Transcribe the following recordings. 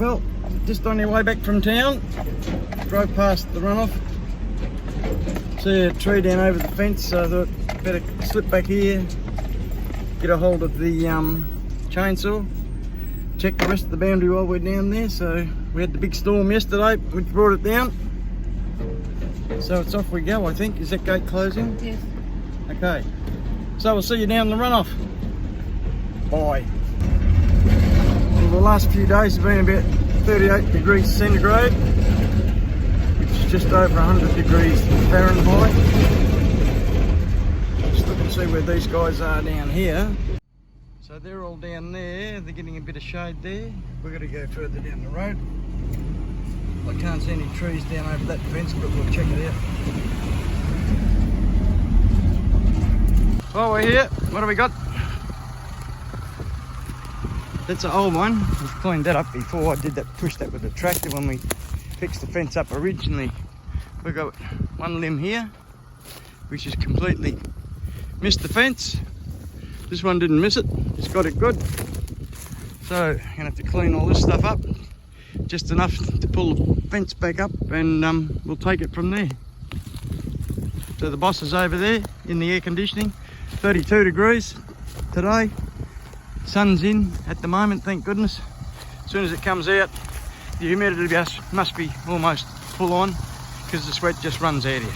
Well, just on your way back from town, drove past the runoff. See a tree down over the fence, so I thought better slip back here, get a hold of the chainsaw, check the rest of the boundary while we're down there. So we had the big storm yesterday which brought it down. So it's off we go, I think. Is that gate closing? Yes. Okay. So we'll see you down the runoff. Bye. Well, the last few days have been about 38 degrees centigrade, which is just over 100 degrees Fahrenheit. Just look and see where these guys are down here. So they're all down there, they're getting a bit of shade there. We're going to go further down the road. I can't see any trees down over that fence, but we'll check it out. Well, we're here. What do we got? That's an old one. We've cleaned that up before. I did that, pushed that with a tractor when we fixed the fence up originally. We've got one limb here, which has completely missed the fence. This one didn't miss it. It's got it good. So I'm gonna have to clean all this stuff up, just enough to pull the fence back up, and we'll take it from there. So the boss is over there in the air conditioning. 32 degrees today. Sun's in at the moment, thank goodness. As soon as it comes out, the humidity must be almost full on, because the sweat just runs out here.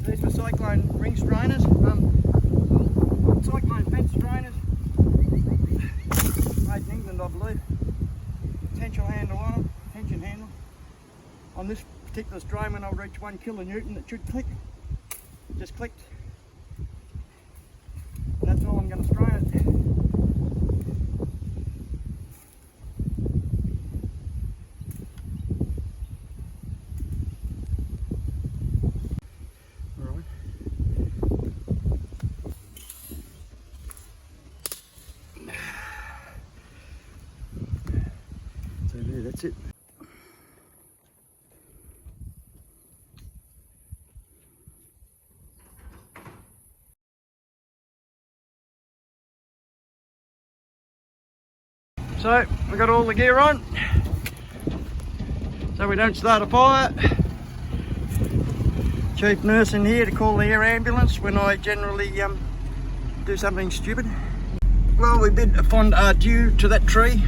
These were cyclone ring strainers, cyclone fence strainers, made in England I believe. Tension handle on them, tension handle. On this particular strain, when I reach 1 kilonewton, it should click. It just clicked. And that's all I'm going to strain it. That's it. So we got all the gear on, so we don't start a fire. Chief nurse in here to call the air ambulance when I generally do something stupid. Well, we bid a fond adieu to that tree.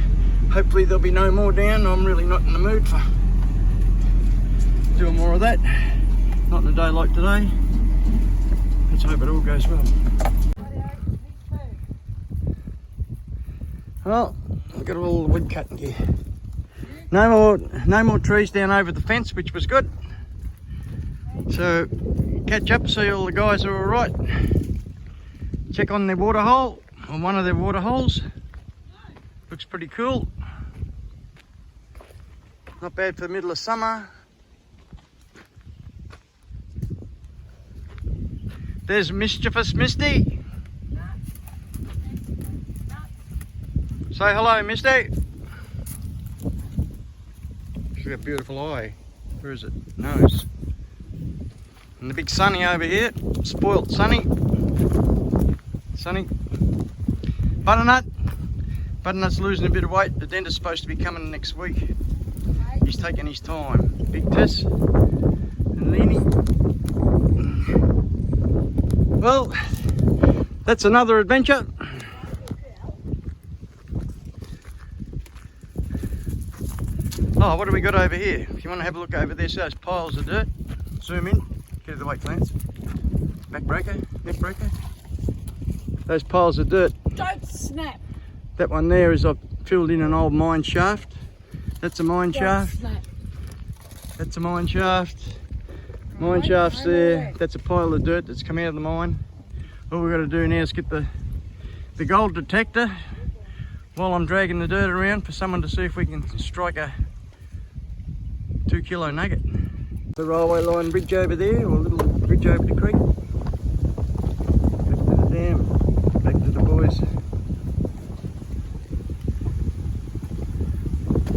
Hopefully there'll be no more down. I'm really not in the mood for doing more of that. Not in a day like today. Let's hope it all goes well. Well, we've got all the wood cutting gear. No more trees down over the fence, which was good. So catch up, see all the guys are all right. Check on their water hole, on one of their water holes. Looks pretty cool. Not bad for the middle of summer. There's mischievous Misty. Say hello, Misty. She's got a beautiful eye. Where is it? Nose. And the big Sunny over here. Spoilt Sunny. Sunny. Butternut. Butternut's losing a bit of weight. The dentist's supposed to be coming next week. He's taking his time. Big Tess and Leanie. Well, that's another adventure. Oh, what do we got over here? If you want to have a look over there, see those piles of dirt. Zoom in. Get out of the way, Clarence. Back breaker, neck breaker. Those piles of dirt. Don't snap. That one there is I've filled in an old mine shaft. That's a mine shaft. Snap. That's a mine shaft. Mine shaft's there. That's a pile of dirt that's come out of the mine. All we've got to do now is get the gold detector while I'm dragging the dirt around for someone to see if we can strike a 2 kilo nugget. The railway line bridge over there, or a little bridge over the creek. Back to the dam, back to the boys.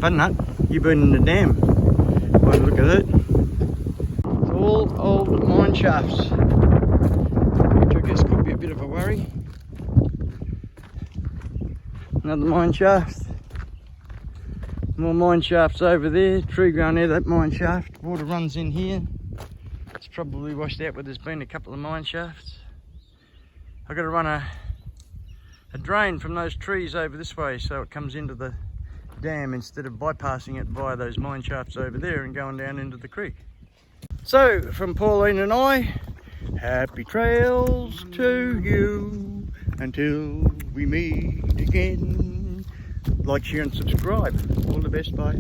Butternut, you've been in the dam. By the look at it. It's all old mine shafts, which I guess could be a bit of a worry. Another mine shaft. More mine shafts over there. Tree growing there, that mine shaft. Water runs in here. It's probably washed out where there's been a couple of mine shafts. I've got to run a drain from those trees over this way so it comes into the dam instead of bypassing it via those mine shafts over there and going down into the creek. So, from Pauline and I, happy trails to you until we meet again. Like, share and subscribe. All the best, bye.